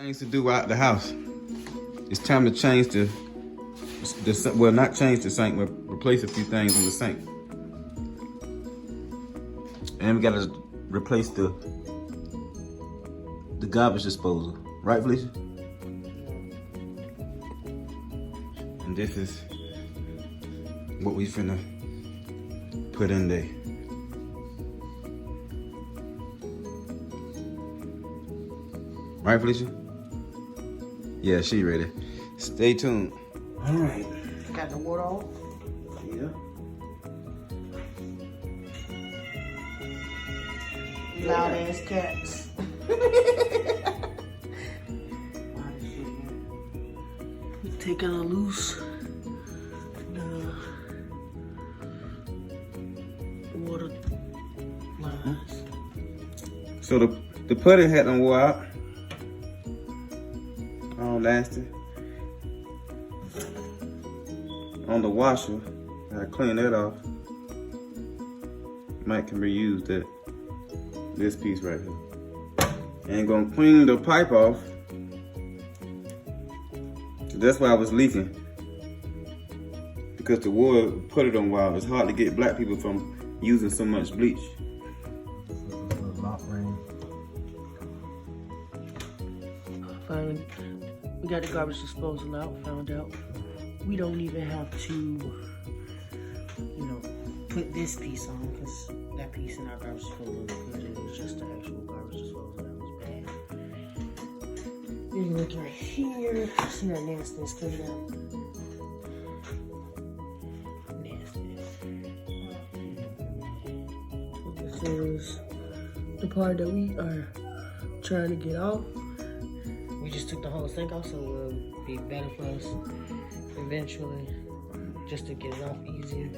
Things to do out the house. It's time to change the well, not change the sink, but replace a few things on the sink. And we gotta replace the garbage disposal, right, Felicia? And this is what we finna put in there. Right, Felicia? Yeah, she ready. Stay tuned. All right. Got the water off? Yeah. Loud ass cats. Taking a loose the water lines. So the pudding had them wore out. All lasted. On the washer, I clean that off. Might can reuse that. This piece right here. And gonna clean the pipe off. That's why I was leaking. Because the water put it on wild. It's hard to get black people from using so much bleach. Finally, we got the garbage disposal out. Found out we don't even have to, you know, put this piece on because that piece in our garbage disposal was good. It was just the actual garbage disposal that was bad. You look right here. See that nastiness coming out. Nasty. This is the part that we are trying to get off. We just took the whole sink off, so it will be better for us eventually, just to get it off easier.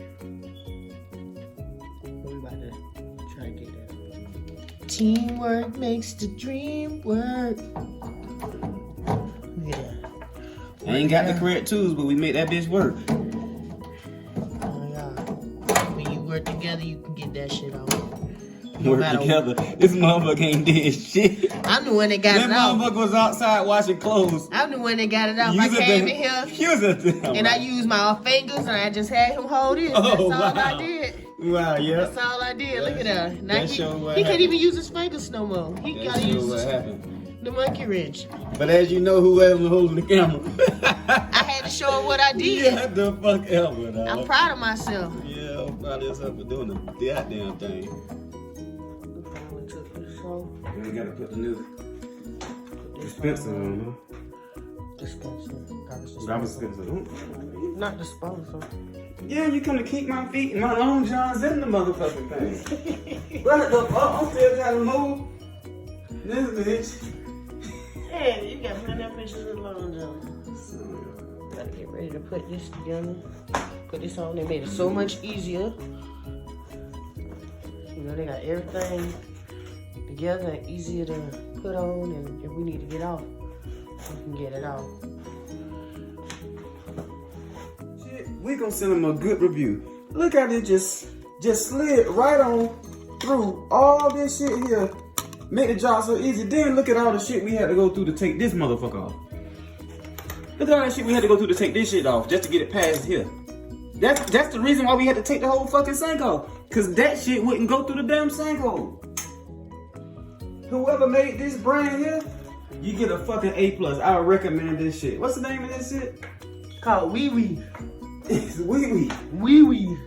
But we about to try to get that. Teamwork makes the dream work. Yeah. I ain't got the correct tools, but we made that bitch work. Oh yeah. When you work together, you can get that shit off. Work together. This motherfucker ain't did shit. I'm the one that got it out. That motherfucker was outside washing clothes. I'm the one that got it out. I came in here and I used my fingers and I just had him hold it. That's all I did. Wow, yeah. That's all I did. Look at that. Now he happened. can't even use his fingers no more. He gotta use what happened. the monkey wrench. But as you know, whoever was holding the camera. I had to show him what I did. Yeah, the fuck ever, dog. I'm proud of myself. Yeah, I'm proud of yourself for doing the goddamn thing. We finally took this off. And we gotta put the new dispenser on, huh? Dispenser. Garbage dispenser. Not dispenser. Yeah, you come to keep my feet and my long johns in the motherfucking thing. What the fuck? I'm still trying to move. This bitch. Hey, you got plenty of pictures of Long John. Gotta get ready to put this together. Put this on. They made it so much easier. You know, they got everything together and easier to put on, and if we need to get off, we can get it off. Shit, we gonna send them a good review. Look how they just slid right on through all this shit here. Make the job so easy. Then look at all the shit we had to go through to take this motherfucker off. Look at all that shit we had to go through to take this shit off just to get it past here. That's the reason why we had to take the whole fucking sink off. Cause that shit wouldn't go through the damn sinkhole. Whoever made this brand here, you get a fucking A+. I would recommend this shit. What's the name of this shit? Called Wee Wee. It's Wee Wee. Wee Wee.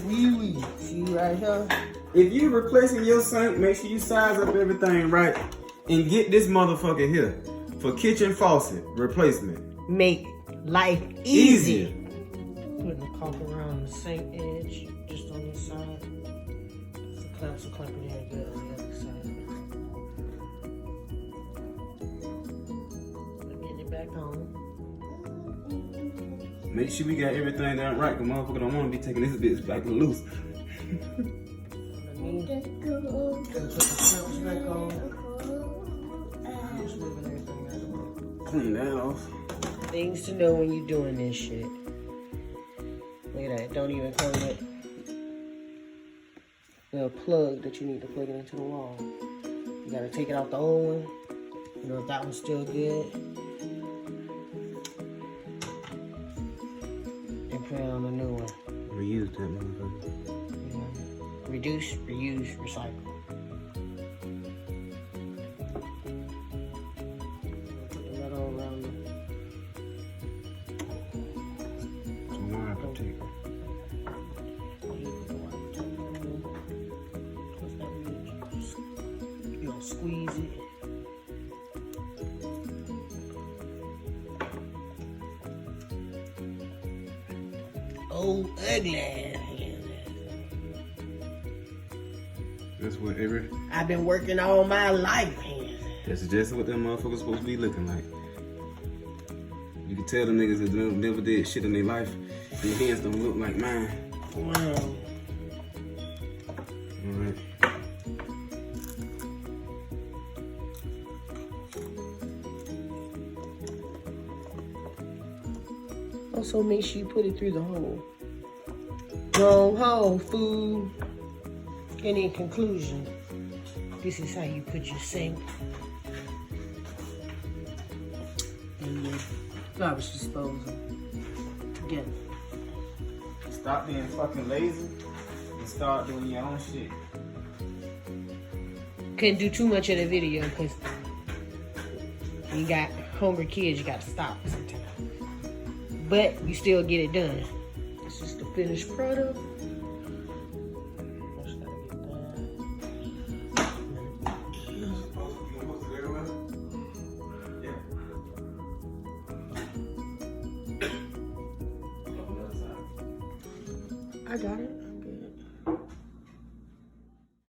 Wee Wee. See right here? If you replacing your sink, make sure you size up everything right and get this motherfucker here for kitchen faucet replacement. Make life easy. Putting the caulk around the sink edge, just on this side. The clamps are clamping in good on the other side. Getting it back on. Make sure we got everything done right, cause motherfucker don't want to be taking this bitch back loose. Put the clamps back on. Just moving everything out of the way. Clean that off. Things to know when you're doing this shit. Look at that. Don't even come with the plug that you need to plug it into the wall. You gotta take it out the old one You know, if that one's still good, and put it on a new one. Reuse that motherfucker. Yeah. Reduce, reuse, recycle. Put the metal around it. Some wire protector. What's that mean? You don't squeeze it. Oh, ugly. That's what I've been working all my life, man. that's just what them motherfuckers supposed to be looking like. You can tell them niggas that never did shit in their life, their hands don't look like mine. Wow. Alright. Also, make sure you put it through the hole. Wrong hole, fool. And in conclusion, this is how you put your sink and your garbage disposal together. Stop being fucking lazy and start doing your own shit. Couldn't do too much of the video because you got hungry kids, you gotta stop sometimes. But you still get it done. This is the finished product. I got it.